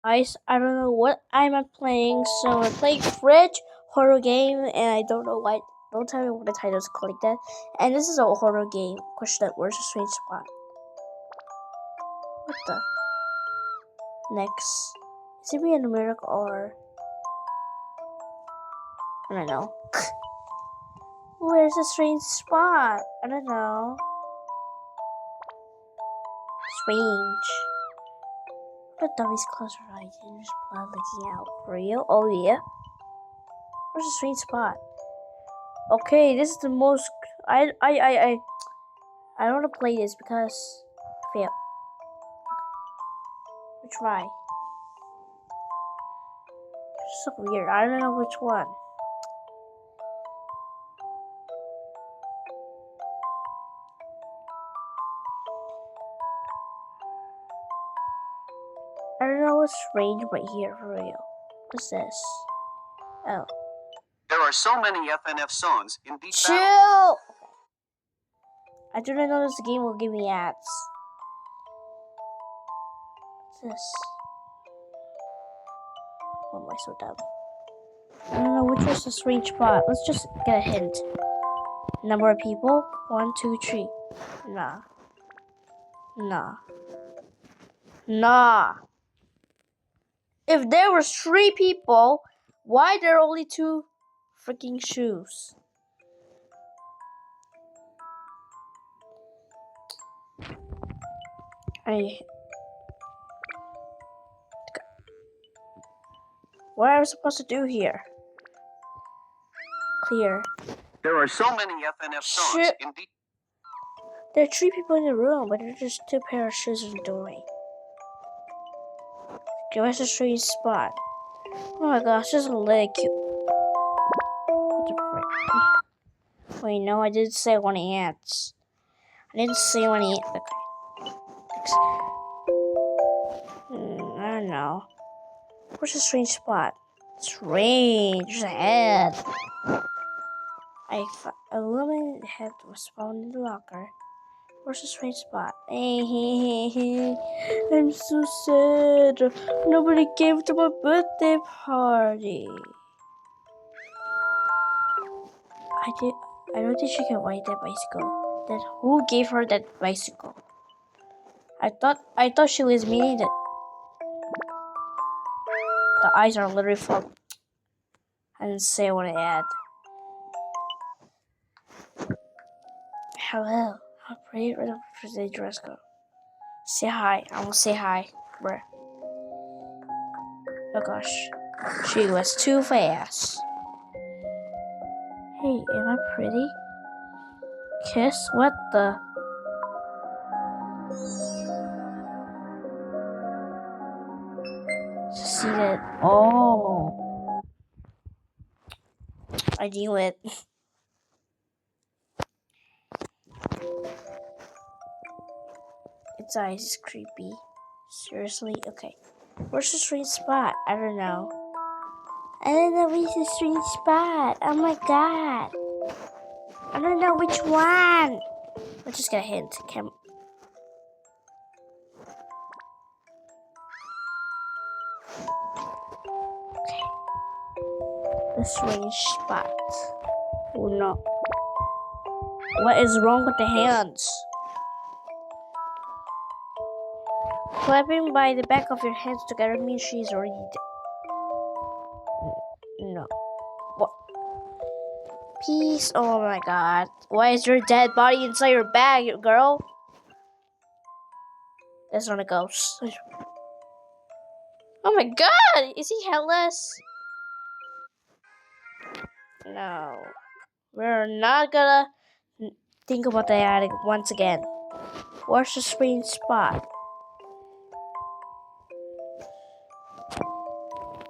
I don't know what I'm playing, so I'm playing Fridge horror game, and I don't know why. Don't tell me what the title is called like that. And this is a horror game. Question that where's a strange spot? What the? Next, is it being a miracle or I don't know. Where's a strange spot? I don't know. Strange. But dummies close her eyes and there's blood leaking out. For real? Oh yeah. Where's a strange spot? Okay, this is the most. I don't want to play this because fail. We try. It's so weird. I don't know which one. I don't know what's strange right here for real. What's this? Oh. There are so many FNF songs in Beat Chill! Battle. I do not know this game will give me ads. What's this? Why am I so dumb? I don't know which was the strange spot. Let's just get a hint. Number of people? 1, 2, 3. Nah. Nah. Nah. If there was 3 people, why there are only 2 freaking shoes? What am I supposed to do here? Clear. There are so many FNF songs in Beat. There are 3 people in the room, but there's just 2 pair of shoes in the doorway. Give us a strange spot. Oh my gosh, this is really cute. What the frick? Wait, no, I didn't say one ants. I didn't say one ant. Okay. I don't know. Where's the strange spot? Strange. There's a head. A woman's head was found in the locker. Where's the strange spot? I'm so sad. Nobody came to my birthday party. I don't think she can ride that bicycle. Then who gave her that bicycle? I thought she was meaning that. The eyes are literally full. I didn't say what I had. Hello. How pretty red for the dress code. Say hi. I will say hi. Bruh. Oh gosh. She was too fast. Hey, am I pretty? Kiss? What the? See that? Oh. I knew it. Its eyes is creepy. Seriously? Okay. Where's the strange spot? I don't know. I don't know where's the strange spot. Oh my god. I don't know which one. Let's just get a hint. Okay. The strange spot. Oh no. What is wrong with the hands? Clapping by the back of your hands together means she's already dead. No. What? Peace. Oh my god. Why is your dead body inside your bag, girl? That's not a ghost. Oh my god! Is he headless? No. We're not gonna think about the attic once again. Where's the strange spot?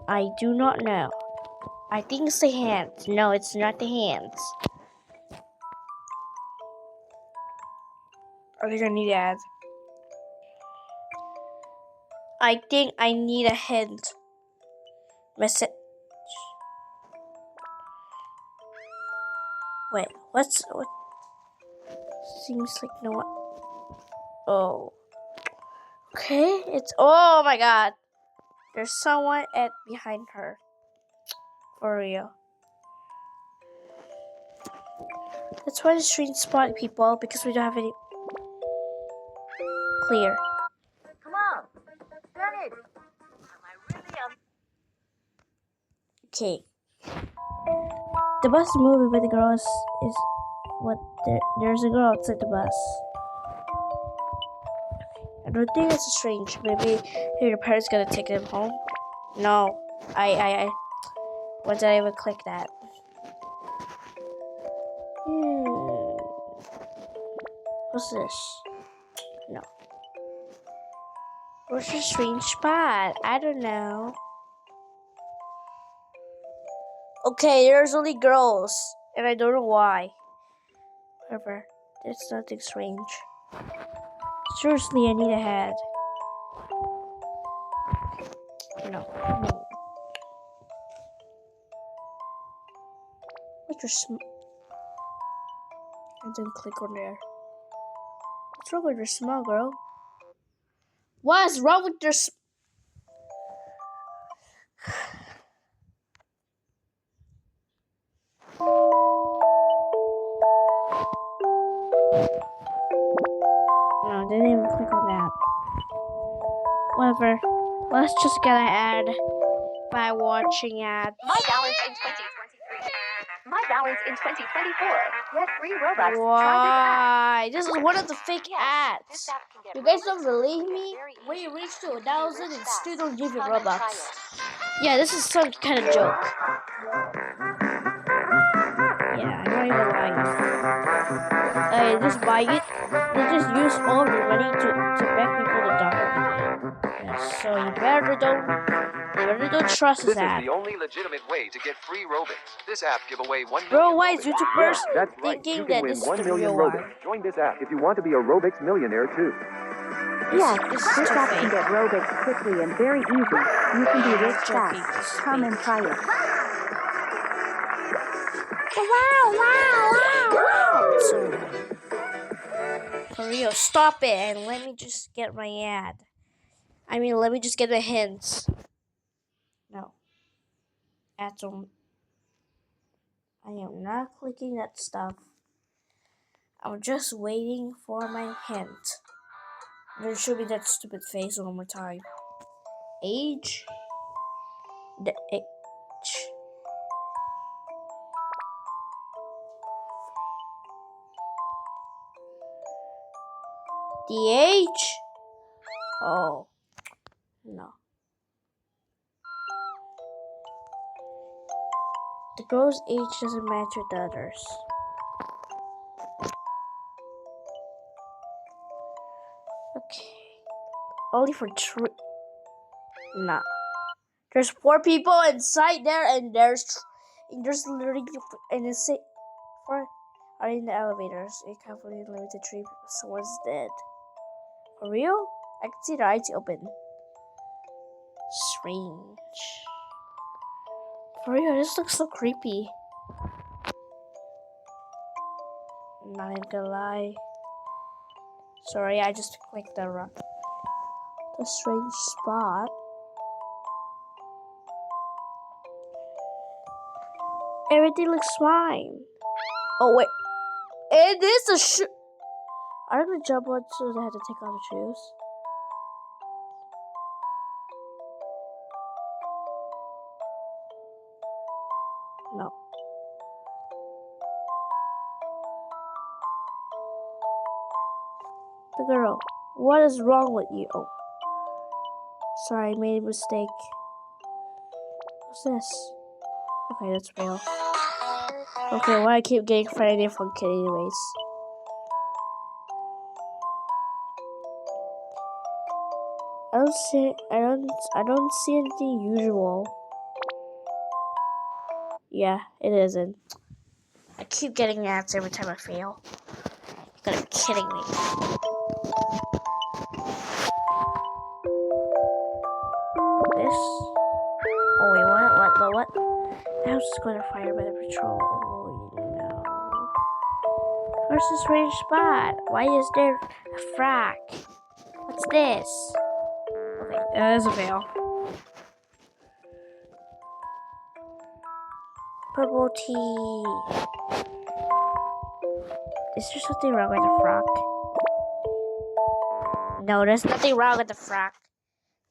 I do not know. I think it's the hands. No, it's not the hands. Are you gonna need ads? I think I need a hint. Message. Wait, what? Seems like no one. Oh. Okay, it's. Oh my god. There's someone behind her. For real. That's why the strange spot, people, because we don't have any clear. Come on, done it. I really am. Okay. The bus is moving, but the girl is what? There's a girl outside the bus. I don't think that's strange. Maybe your parents gonna take them home. No, I. When did I even click that? What's this? No. What's a strange spot? I don't know. Okay, there's only girls, and I don't know why. Whatever. There's nothing strange. Seriously, I need a head. No. What's your I didn't click on there. What's wrong with your smile, girl? What is wrong with your No, didn't even click on that. Whatever. Let's just get an ad by watching ads. My balance in 2023. My balance in 2024. Get free Robux. Why? This is one of the fake ads. This app can get You guys Robux don't believe me? very When you easy. reach to 1,000 and still don't give you Come and try Robux. it. Yeah, this is some kind of joke. Yeah, I'm not even lying. Just buy it. They just use all their money to beg people to download the game. Yeah, so you better don't trust This this app. is the only legitimate way to get free Robux. This app give away 1 million Bro, why is Robux. YouTubers That's right. thinking You that can win this is 1 the million real Robux. one? Join this app if you want to be a Robux millionaire too. Yes, This this is app fake. can get Robux quickly and very easy. You can be rich Joking. fast. This is Come fake. and try it. So, for real, stop it and let me just get my ad. I mean, let me just get the hints. No. Ads on. I am not clicking that stuff. I'm just waiting for my hint. There should be that stupid face one more time. Age? The age. The age? Oh. No. The girl's age doesn't match with the others. Okay. Only for Nah. There's 4 people inside there, and there's literally and it's 4 are in the elevators. It can't believe limited 3 people. Someone's dead. For real? I can see their eyes open. Strange. For real, this looks so creepy. I'm not even gonna lie. Sorry, I just clicked the strange spot. Everything looks fine. Oh wait, it is a shoe. Are they gonna jump on so they have to take off the shoes? No. The girl. What is wrong with you? Oh. Sorry, I made a mistake. What's this? Okay, that's real. Okay, why I keep getting Friday Funkin' anyways? I don't see anything usual. Yeah, it isn't. I keep getting ads every time I fail. You gotta be kidding me. This? Oh wait, what? The house is going to fire by the patrol. Oh no. Where's this strange spot? Why is there a frack? What's this? Okay, that is a fail. Purple tea. Is there something wrong with the frog? No, there's nothing wrong with the frog.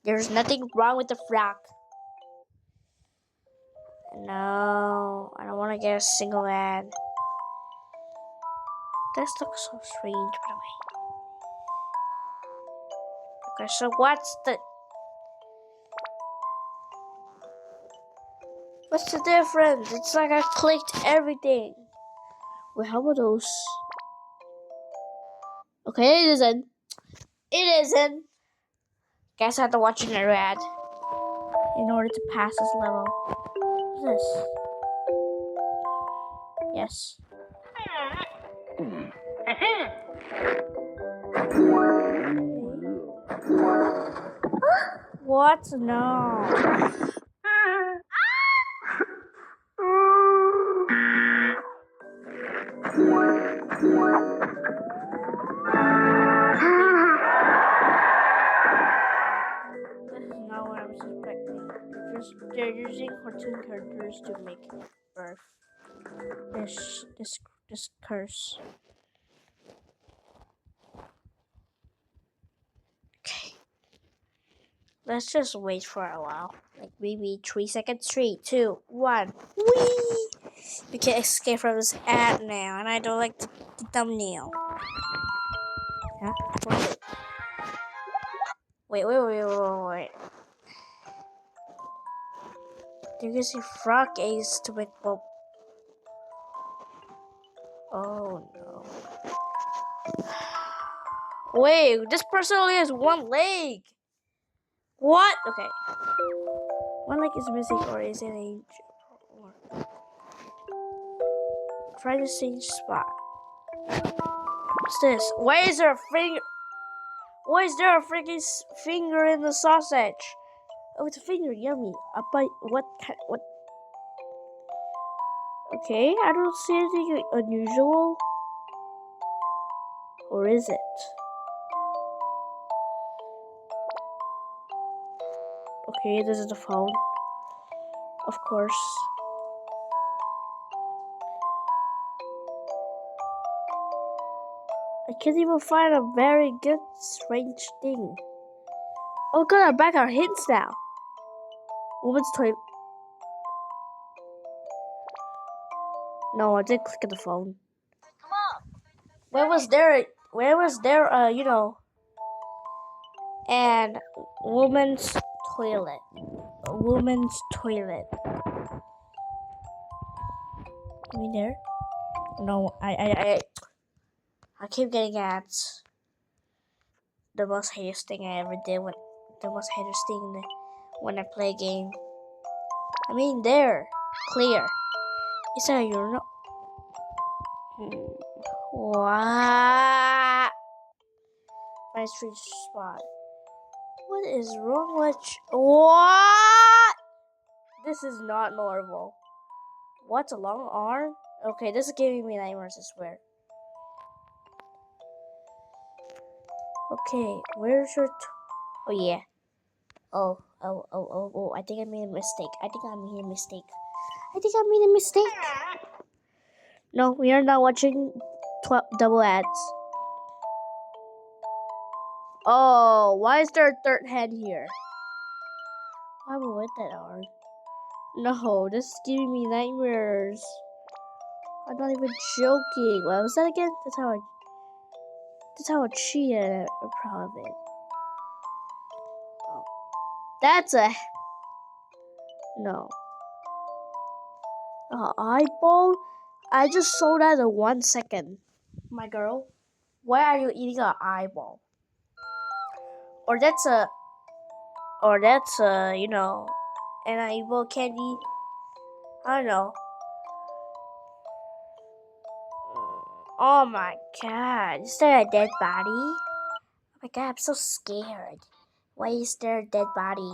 There's nothing wrong with the frog. No, I don't want to get a single ad. This looks so strange, by the way. Okay, so what's the difference? It's like I clicked everything. Wait, how about those? Okay, it isn't. It isn't. Guess I have to watch another ad in order to pass this level. What's this? Yes. What? No. They're using cartoon characters to make birth. This curse. Okay. Let's just wait for a while. Like maybe 3 seconds. 3, 2, 1. Whee! We can escape from this ad now, and I don't like the thumbnail. Huh? Wait. You can see frog eggs to make bulb. Oh no. Wait, this person only has one leg. What? Okay. One leg is missing, or is it an try to change spot. What's this? Why is there a finger? Why is there a freaking finger in the sausage? Oh, it's a finger. Yummy. But what? Okay, I don't see anything unusual. Or is it? Okay, this is the phone. Of course. I can't even find a very good strange thing. Oh god, I'm back our hints now. Woman's toilet. No, I did click on the phone. Come on. Where was there you know, and woman's toilet. A woman's toilet. Are we there? No, I keep getting ads. The most heinous thing I ever did when I play a game. I mean there. Clear. Is that a urinal? What? My street spot. What is wrong with what? This is not normal. What's a long arm? Okay, this is giving me nightmares, I swear. Okay, where's your oh yeah. Oh, I think I made a mistake. No, we are not watching double ads. Oh, why is there a third head here? Why would with that arm? No, this is giving me nightmares. I'm not even joking. What was that again? That's how I cheated at a private. Oh. That's a no. Eyeball? I just saw that in 1 second. My girl, why are you eating an eyeball? Or that's a, you know, an eyeball candy. I don't know. Oh my god, is there a dead body? Oh my god, I'm so scared. Why is there a dead body?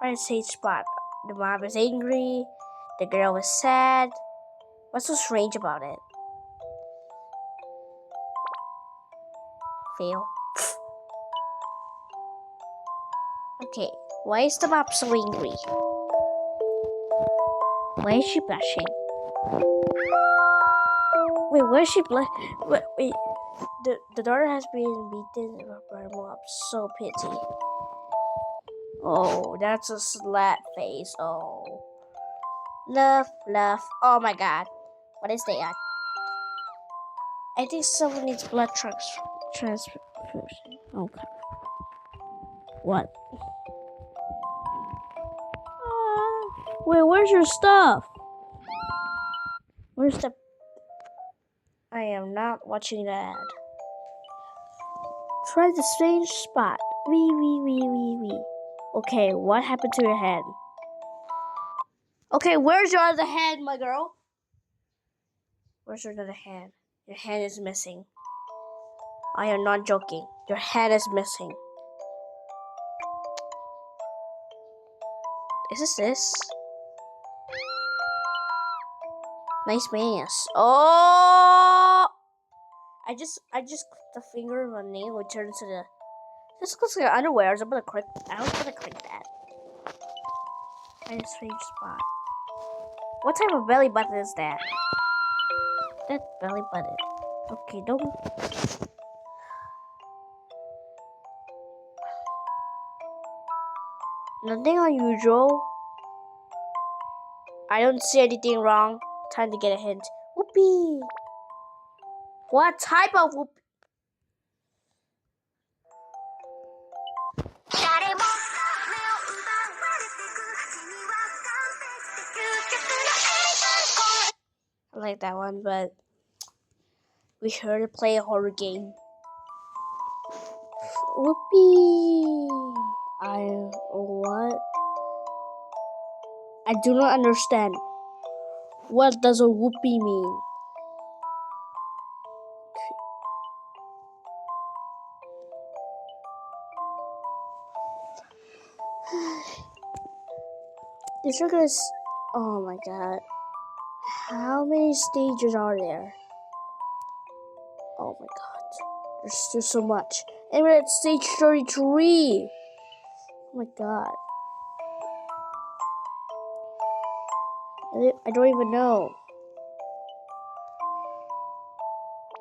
Right stage spot. The mom was angry. The girl was sad. What's so strange about it? Fail. Okay, why is the map so angry? Why is she blushing? Wait, where is she blushing? Wait. The daughter has been beaten by a mob. So pity. Oh, that's a slat face. Oh. Love. Oh my god. What is that? I think someone needs blood transfusion. Okay. What? Wait, where's your stuff? Where's the... I am not watching that ad. Try the strange spot. Wee. Okay, what happened to your head? Okay, where's your other hand, my girl? Where's your other hand? Your hand is missing. I am not joking. Your hand is missing. Is this? Nice mask. Oh! I just clicked the finger of my nail and turned into the... This looks like underwear. So I'm gonna click that. Find a strange spot. What type of belly button is that? That belly button. Okay, don't... Nothing unusual. I don't see anything wrong. Time to get a hint. Whoopee! What type of whoopee? I like that one, but we heard her play a horror game. Whoopee! What? I do not understand. What does a whoopee mean? This is... Oh my god. How many stages are there? Oh my god. There's still so much. And we're at stage 33. Oh my god. I don't even know.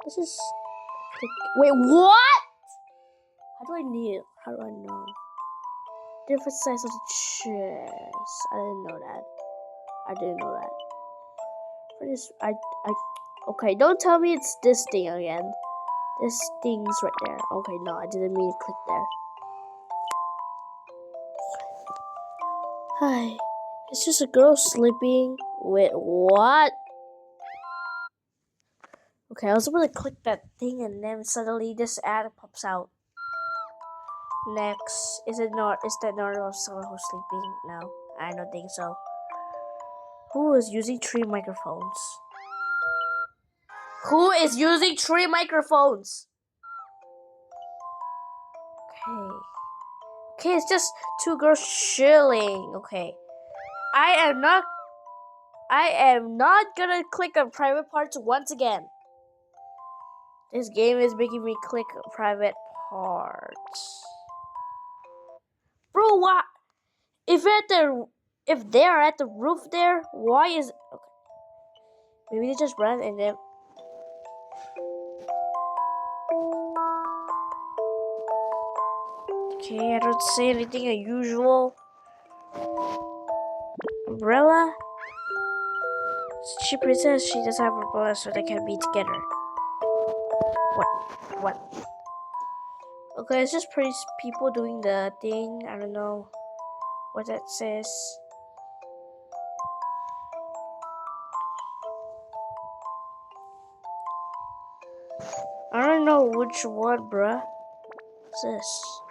This is... Wait, what? How do I know? Different size of the chest. I didn't know that. For this, okay, don't tell me it's this thing again. This thing's right there. Okay, no, I didn't mean to click there. Hi. It's just a girl sleeping. Wait, what? Okay, I was able to click that thing and then suddenly this ad pops out. Next, is that not someone who's sleeping? No, I don't think so. Who is using 3 microphones? Who is using 3 microphones? Okay, it's just 2 girls chilling. Okay. I am not gonna click on private parts once again. This game is making me click private parts. Bro, what? If they're at the roof there, why is... Okay. Maybe they just run and then... Okay, I don't see anything unusual. Umbrella? She pretends she doesn't have an umbrella so they can be together. What? Okay, it's just pretty people doing the thing. I don't know what that says. I don't know which one, bruh. What's this?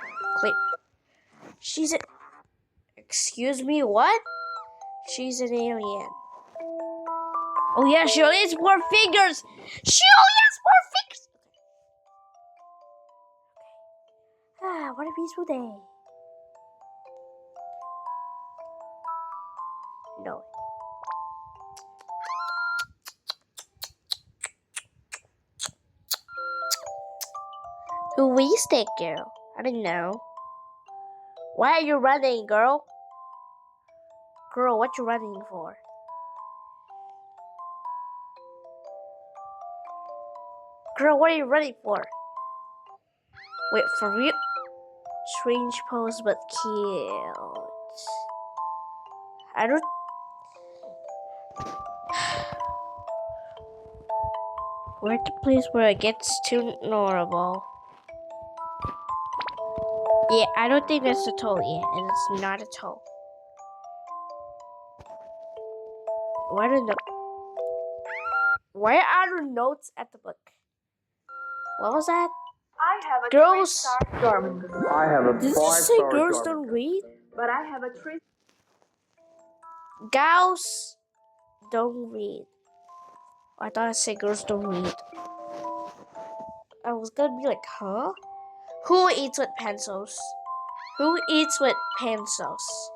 Wait. She's a... Excuse me, what? She's an alien. Oh yeah, she only has 4 fingers! She only has 4 fingers! Ah, what a peaceful day. No. Who is that girl? I don't know. Why are you running, girl? Girl, what you running for? Girl, what are you running for? Wait, for real? Strange pose, but cute. I don't... We're at the place where it gets too normal. Yeah, I don't think that's a toe yet, and it's not a toe. Why are there notes at the book? What was that? I have a Girls. 3-star dorm, I have a Did you say girls don't read? but I have a 3. Gals don't read. I thought I said girls don't read. I was gonna be like, huh? Who eats with pencils? Who eats with pencils?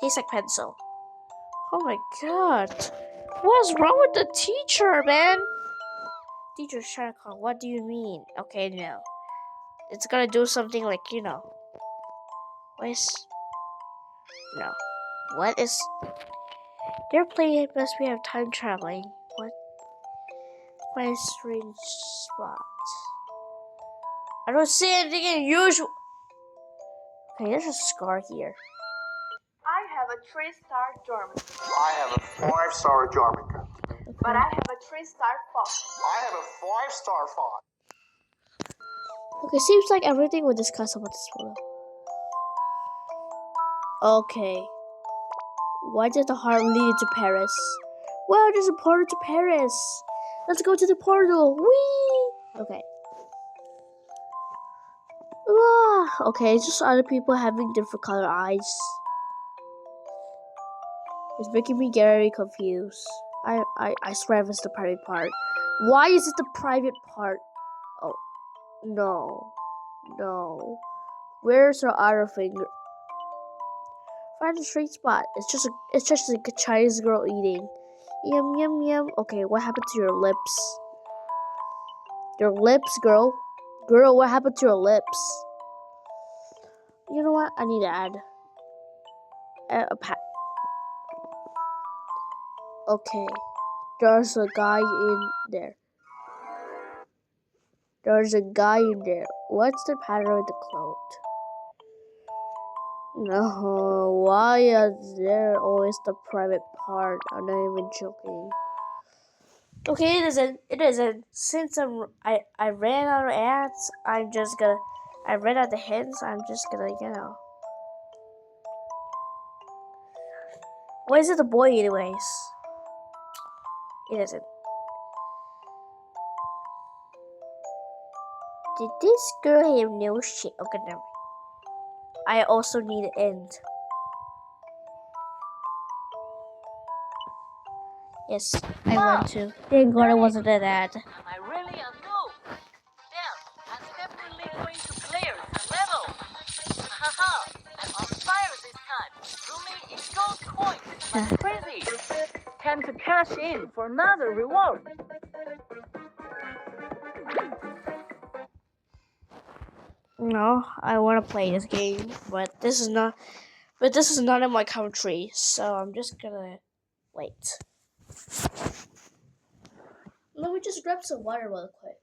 Tastes like pencil. Oh my god. What's wrong with the teacher, man? Teacher Sharkon, what do you mean? Okay, no. It's gonna do something like, you know. What is... No. What is... Their play must be have time traveling. What? What a strange spot. I don't see anything unusual. Okay, there's a scar here. I have a 3-star dorm, I have a 5-star Jarmica. but I have a 3-star fox. I have a 5-star fox. Okay, seems like everything we discuss about this photo. Okay. Why did the heart lead to Paris? Well, there's a portal to Paris. Let's go to the portal. Whee! Okay. Okay, it's just other people having different color eyes. It's making me very confused. I swear it's the private part. Why is it the private part? Oh, no. No. Where's her other finger? Find a straight spot. It's just like a Chinese girl eating. Yum yum yum. Okay, what happened to your lips? Your lips, girl. Girl, what happened to your lips? You know what? I need to add a pat. Okay. There's a guy in there. There's a guy in there. What's the pattern of the cloth? No, why is there always the private part? I'm not even joking. Okay, it isn't. It isn't. Since I ran out of ads, I ran out of hints. I'm just gonna, you know. Why is it the boy, anyways? It isn't. Did this girl have no shit? Okay, never mind. I also need an end. Yes, I want to. Thank God it wasn't an ad. I really am new. Damn, I'm definitely going to clear the level. Haha, I'm on fire this time. Rumi is gold coins. That's crazy. Time to cash in for another reward. No, I want to play this game, but this is not in my country, so I'm just gonna wait. Let me just grab some water real quick.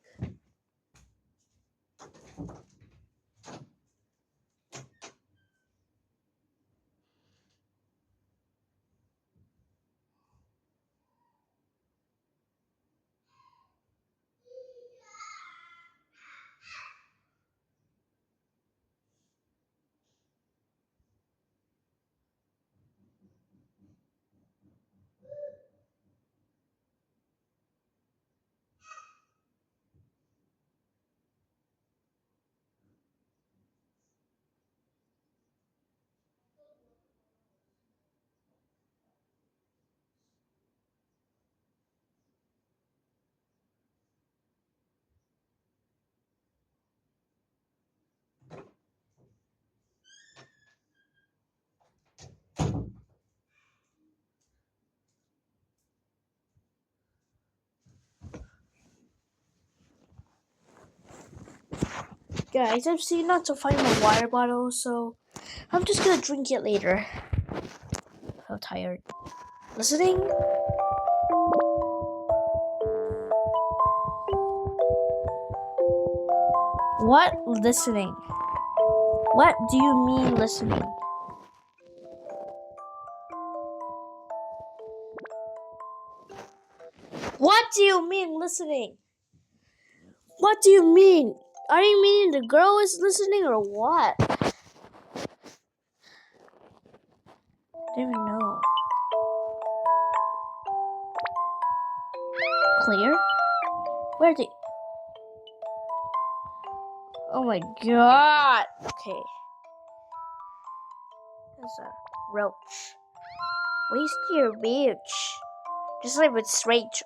Guys, I've seen not to find my water bottle, so I'm just gonna drink it later. I'm tired. Listening? What listening? What do you mean listening? What do you mean listening? What do you mean? Are you meaning the girl is listening or what? I don't even know. Clear? Where the... Oh my god. Okay. There's a roach. Waste your bitch. Just like with straight.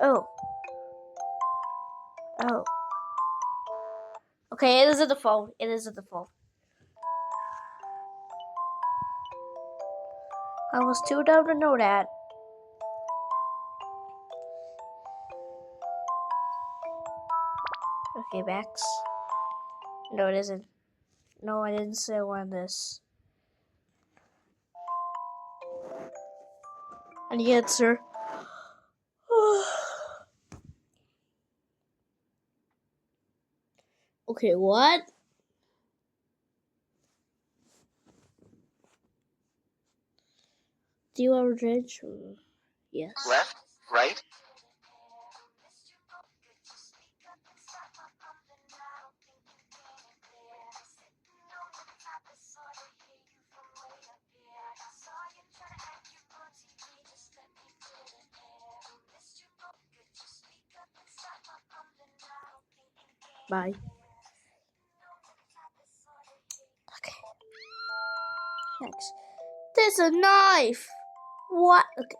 Oh. Oh. Okay, it is at the phone. It is at the phone. I was too dumb to know that. Okay, Max. No, it isn't. No, I didn't say I wanted this. And the answer. Okay, what? Do you ever drench? Yes. Left, right. Bye. Okay. Next. There's a knife! What? Okay.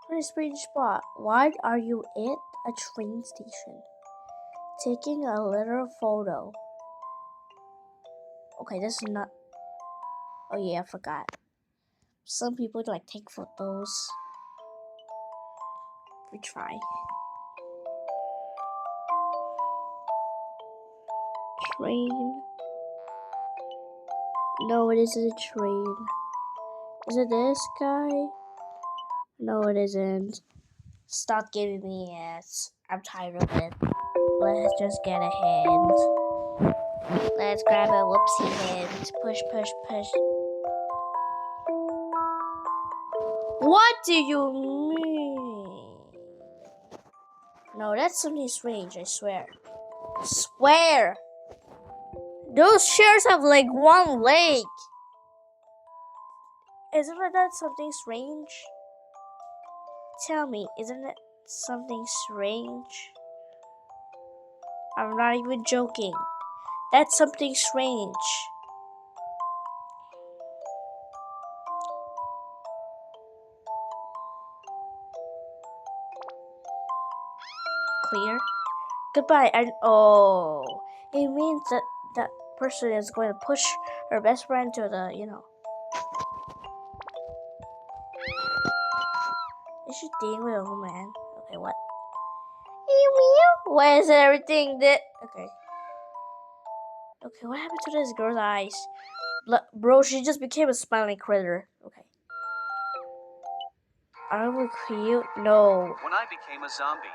What a strange spot. Why are you at a train station? Taking a literal photo. Okay, this is not... Oh yeah, I forgot. Some people like take photos. We try. Train. No, it isn't a train. Is it this guy? No, it isn't. Stop giving me ass. I'm tired of it. Let's just get a hand. Let's grab a whoopsie hand. Push, push, push. What do you mean? No, that's something strange, I swear. Swear! Those chairs have like one leg. Isn't that something strange? Tell me, isn't it something strange? I'm not even joking. That's something strange. Clear? Goodbye. And oh, it means that that person is going to push her best friend to the, you know. Is she dating with a old man? Okay, what? Why is everything that? Okay. Okay, what happened to this girl's eyes? Bro, she just became a smiling critter. Okay. Are we cute? No. When I became a zombie.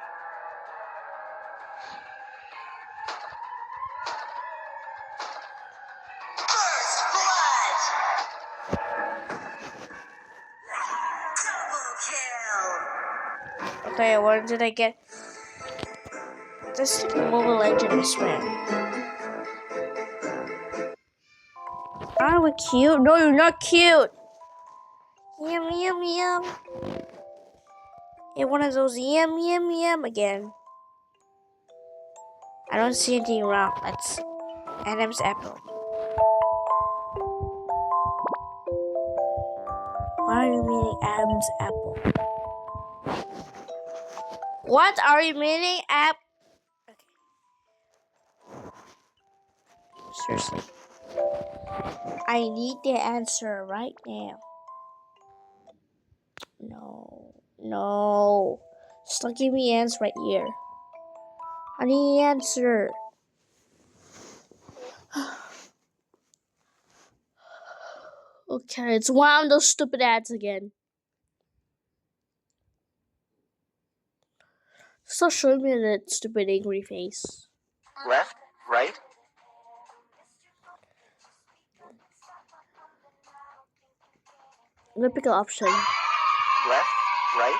Okay, what did I get? This Mobile Legends man. Are we cute? No, you're not cute. Yum, yum, yum. One of those yum, yum, yum again. I don't see anything wrong. That's Adam's apple. What are you meaning, Adam's apple? What are you meaning, Okay. Seriously. I need the answer right now. No. Just don't give me the answer right here. I need the answer. Okay, it's one of those stupid ads again. Stop showing me that stupid angry face. Left, right, I'm gonna pick an option. left, right.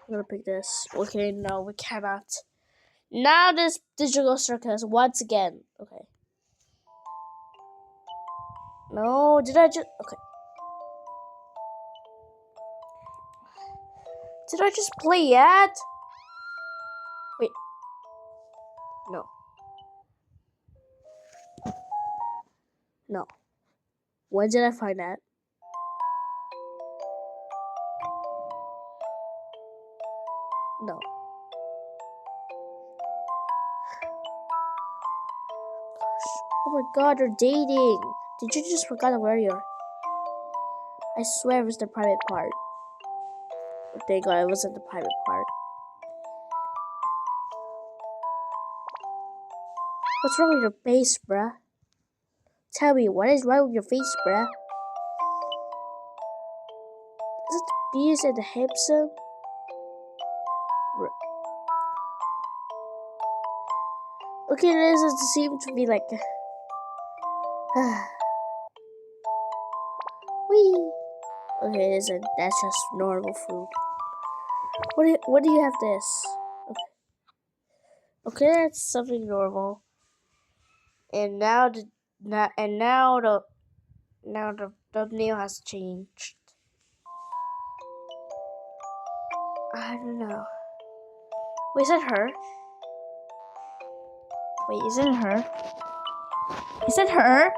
I'm gonna pick this. Okay, no, we cannot. Now this digital circus once again. Okay. No, did I just... Okay. Did I just play yet? Wait. No. No. When did I find that? No. Gosh. Oh my god, you're dating. Did you just forget where you are? I swear it was the private part. Oh, thank god it wasn't the private part. What's wrong with your face, bruh? Tell me, what is wrong with your face, bruh? Is it the bees and the handsome? Okay, this doesn't seem to be like... Whee! Okay, that's just normal food. What do you have this? Okay, that's something normal. And now the thumbnail has changed. I don't know. Wait, is that her? Wait, is it her? Is that her?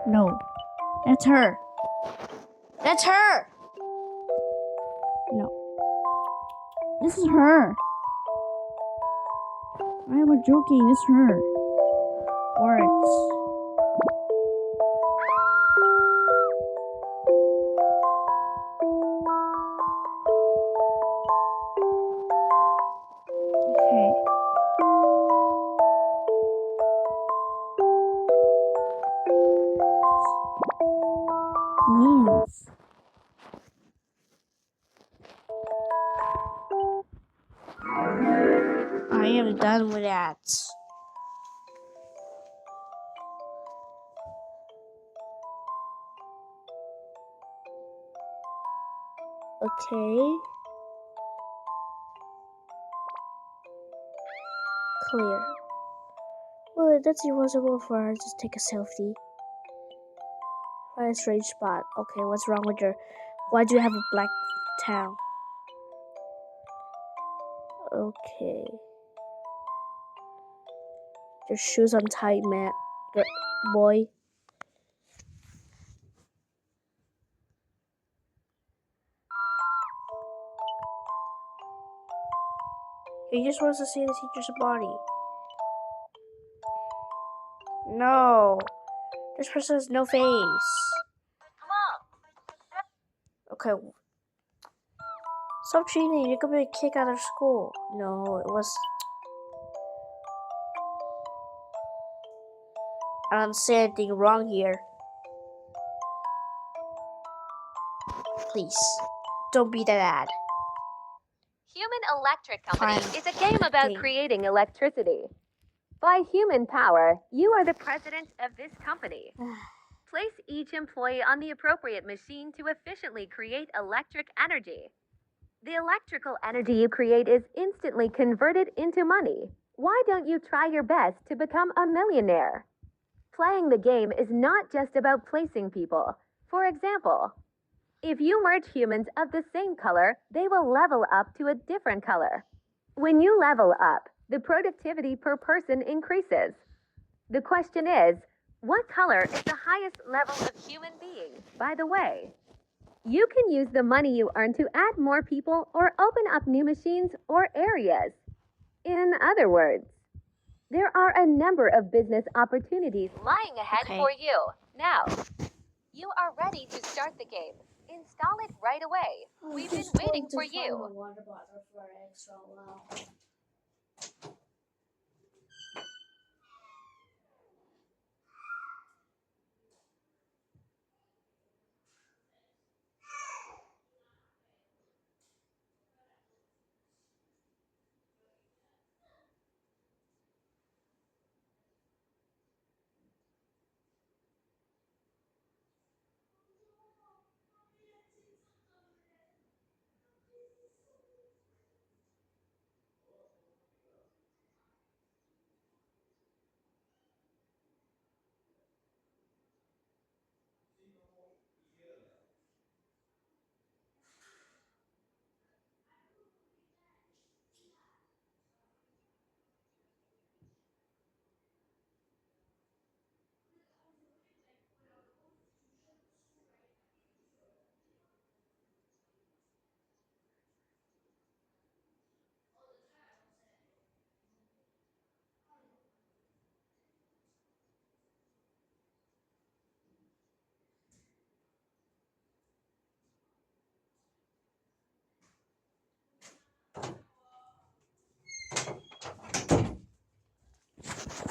No. That's her. That's her! No. This is her. I'm not joking, it's her. Words. Okay. Yes. I am done with that. Okay. Clear. Well, that's impossible for her to take a selfie. What a strange spot. Okay, what's wrong with your... Why do you have a black town? Okay. Your shoes untied, man. Boy. He just wants to see the teacher's body. No. This person has no face. Come on. Okay. Stop cheating. You're gonna be kicked out of school. No, it was... I don't see anything wrong here. Please. Don't be that ad. Human Electric Company Fine. is a game about Okay. creating electricity. By human power, you are the president of this company. Place each employee on the appropriate machine to efficiently create electric energy. The electrical energy you create is instantly converted into money. Why don't you try your best to become a millionaire? Playing the game is not just about placing people. For example, if you merge humans of the same color, they will level up to a different color. When you level up, the productivity per person increases. The question is, what color is the highest level of human being, by the way? You can use the money you earn to add more people or open up new machines or areas. In other words, there are a number of business opportunities lying ahead Okay. for you. Now, you are ready to start the game. Install it right away. We've been waiting for you.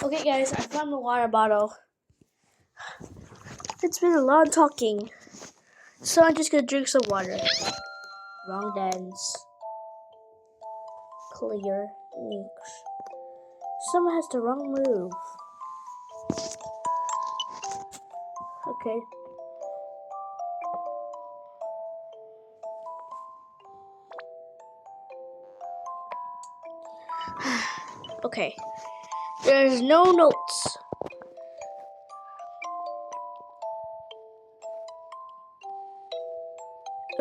Okay, guys, I found the water bottle. It's been a long talking, so I'm just gonna drink some water. Wrong dance. Clear. Next. Someone has the wrong move. Okay. Okay. There's no notes.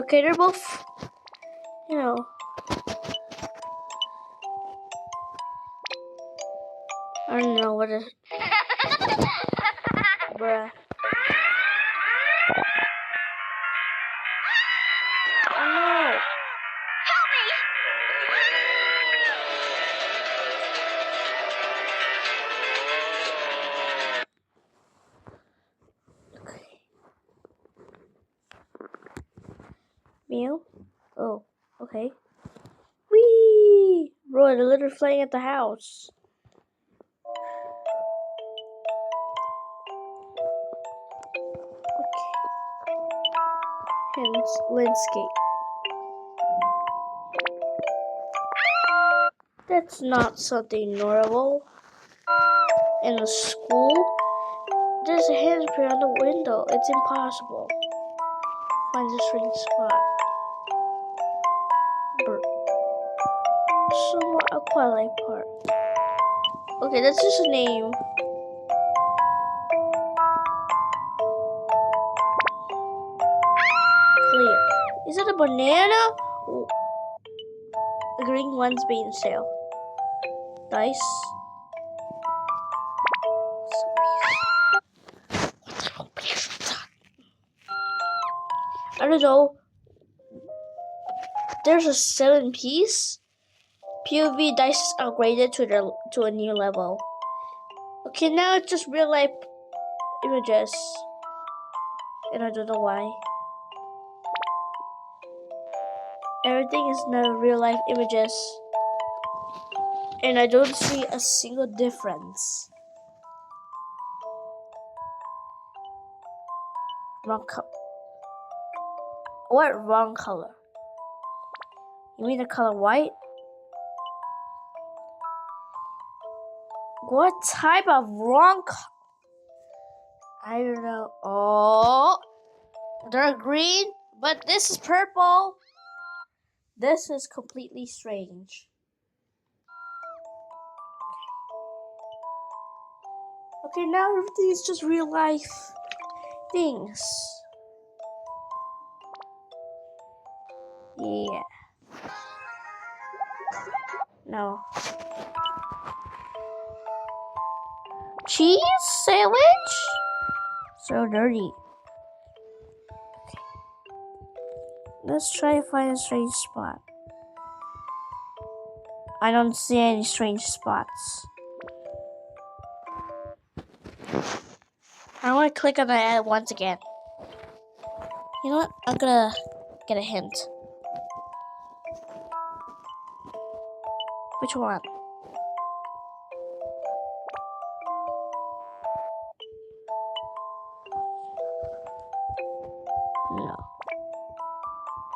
Okay, they're both, you know. I don't know what it. Bruh. Oh no. Okay. Meow. Oh, okay. Whee! Bro, the litter flying at the house. Okay. Hence, landscape. That's not something normal. In a school, there's a handprint on the window. It's impossible. Find the strange spot. Somewhat a Twilight Park. Okay, that's just a name. Clear. Is it a banana? The green one's being sale. Dice. I don't know. There's a 7-piece. POV dice is upgraded to a new level. Okay, now it's just real life images. And I don't know why. Everything is now real life images. And I don't see a single difference. Wrong color. What wrong color? You mean the color white? What type of wrong color? I don't know. Oh, they're green, but this is purple. This is completely strange. Okay, now everything is just real life things. Yeah. No. Cheese sandwich? So dirty. Okay. Let's try to find a strange spot. I don't see any strange spots. I want to click on the ad once again. You know what? I'm gonna get a hint. Which one? No.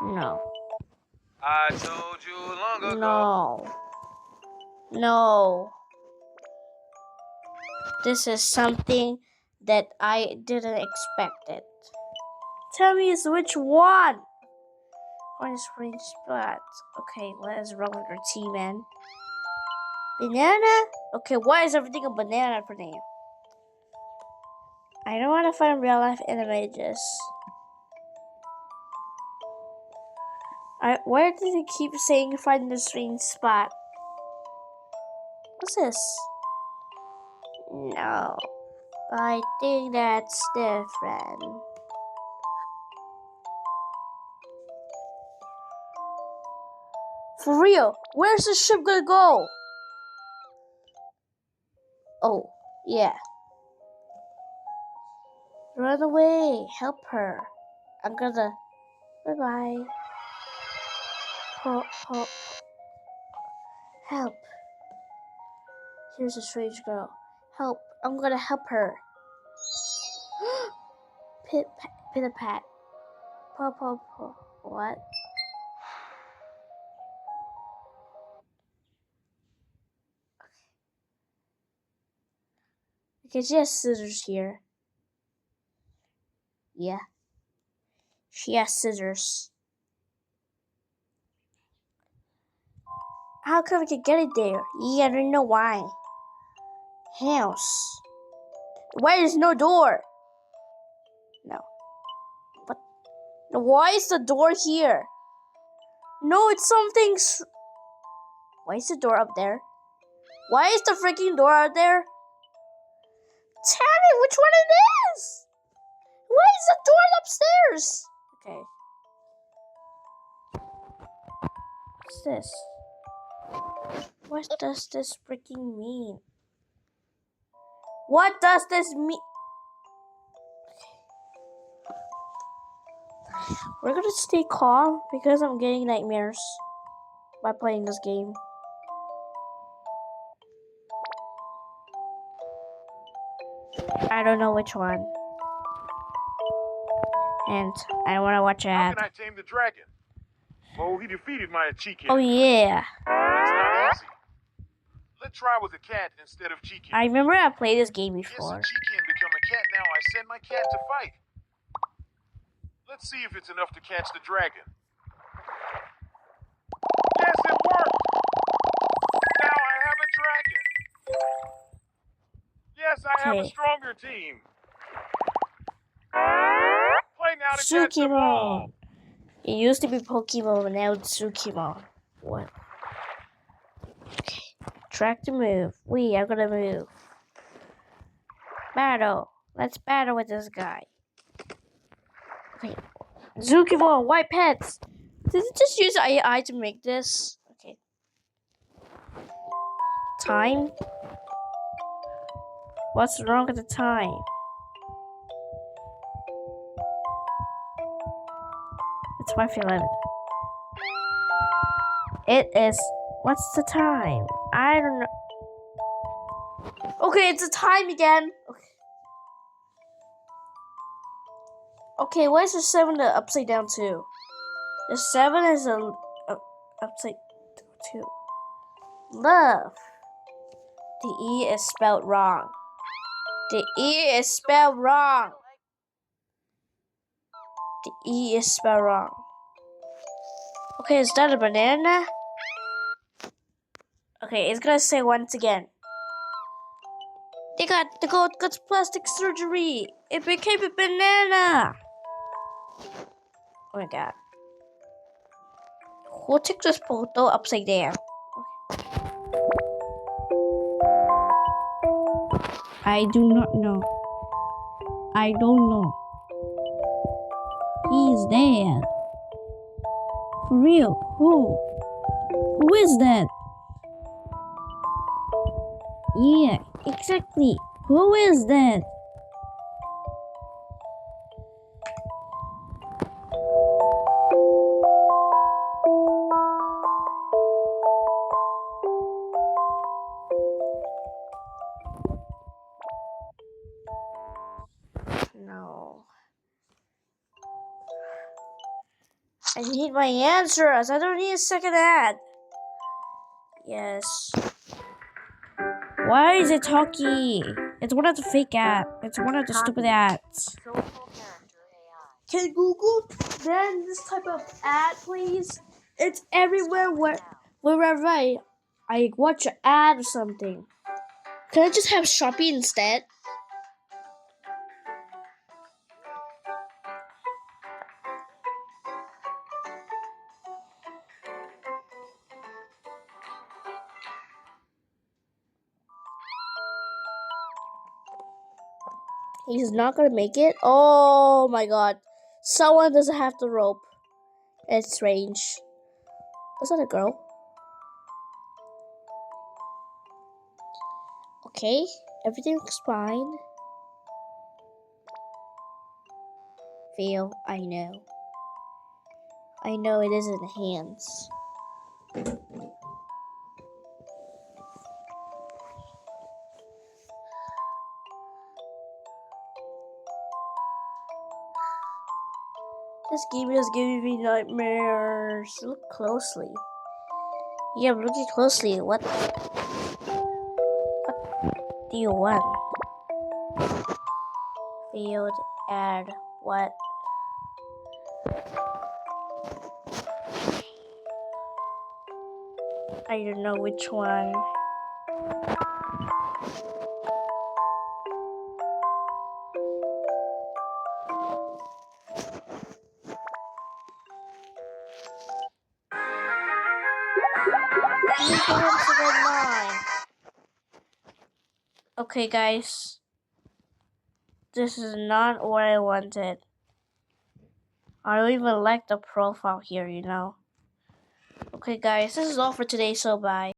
No. I told you long ago. No. No. This is something that I didn't expect it. Tell me which one? Find strange spots. Okay, what is wrong with your tea, man? Banana? Okay, why is everything a banana for now? I don't want to find real life images. Why did they keep saying find the strange spot? What's this? No. I think that's different. For real, where's the ship gonna go? Oh, yeah. Run away, help her. I'm gonna. Bye bye. Help. Here's a strange girl. Help. I'm gonna help her. Pit a pat. Paw. What? Okay, she has scissors here. Yeah. She has scissors. How come we can get it there? Yeah, I don't know why. House. Why is no door? No. But why is the door here? No, it's something. Why is the door up there? Why is the freaking door out there? Tell me which one it is. Why is the door upstairs? Okay. What's this? What does this freaking mean? What does this mean? We're gonna stay calm because I'm getting nightmares by playing this game. I don't know which one. And I wanna watch an How ad. can I tame the dragon? Oh, he defeated my Chicken. Oh yeah. It's not easy. Let's try with a cat instead of Chicken. I remember I played this game Yes, before. a Chicken become a cat now. I send my cat to fight. Let's see if it's enough to catch the dragon. Yes, it worked! Now I have a dragon. Yes, I have a Okay. stronger team. Play now to catch the ball. Tsukimon. It used to be Pokemon, but now it's Tsukimon. What? Okay. Track to move. We are gonna move. Battle. Let's battle with this guy. Okay. Tsukimon, white pets. Did it just use AI to make this? Okay. Time. What's wrong with the time? It's 5:11. It is. What's the time? I don't know. Okay, it's the time again. Okay, why is the 7 the upside down 2? The 7 is a upside 2. Love. The E is spelled wrong. The E is spelled wrong. The E is spelled wrong. Okay, is that a banana? Okay, it's gonna say once again. They got plastic surgery. It became a banana. Oh my god. Who took this photo upside down? I do not know. I don't know. He's dead. For real? Who? Who is that? Yeah, exactly. Who is that? No. I need my answers. I don't need a second ad. Yes. Why is it talking? It's one of the fake ads. It's one of the stupid ads. Can Google then this type of ad, please? It's everywhere wherever I watch an ad or something. Can I just have Shopee instead? He's not gonna make it. Oh my god. Someone doesn't have the rope. It's strange. Was that a girl? Okay, everything looks fine. Fail, I know. I know it is in the hands. This game is giving me nightmares. Look closely. Yeah, I'm looking closely. What do you want? Field ad. What? I don't know which one. Okay, guys. This is not what I wanted. I don't even like the profile here, you know. Okay, guys. This is all for today, so bye.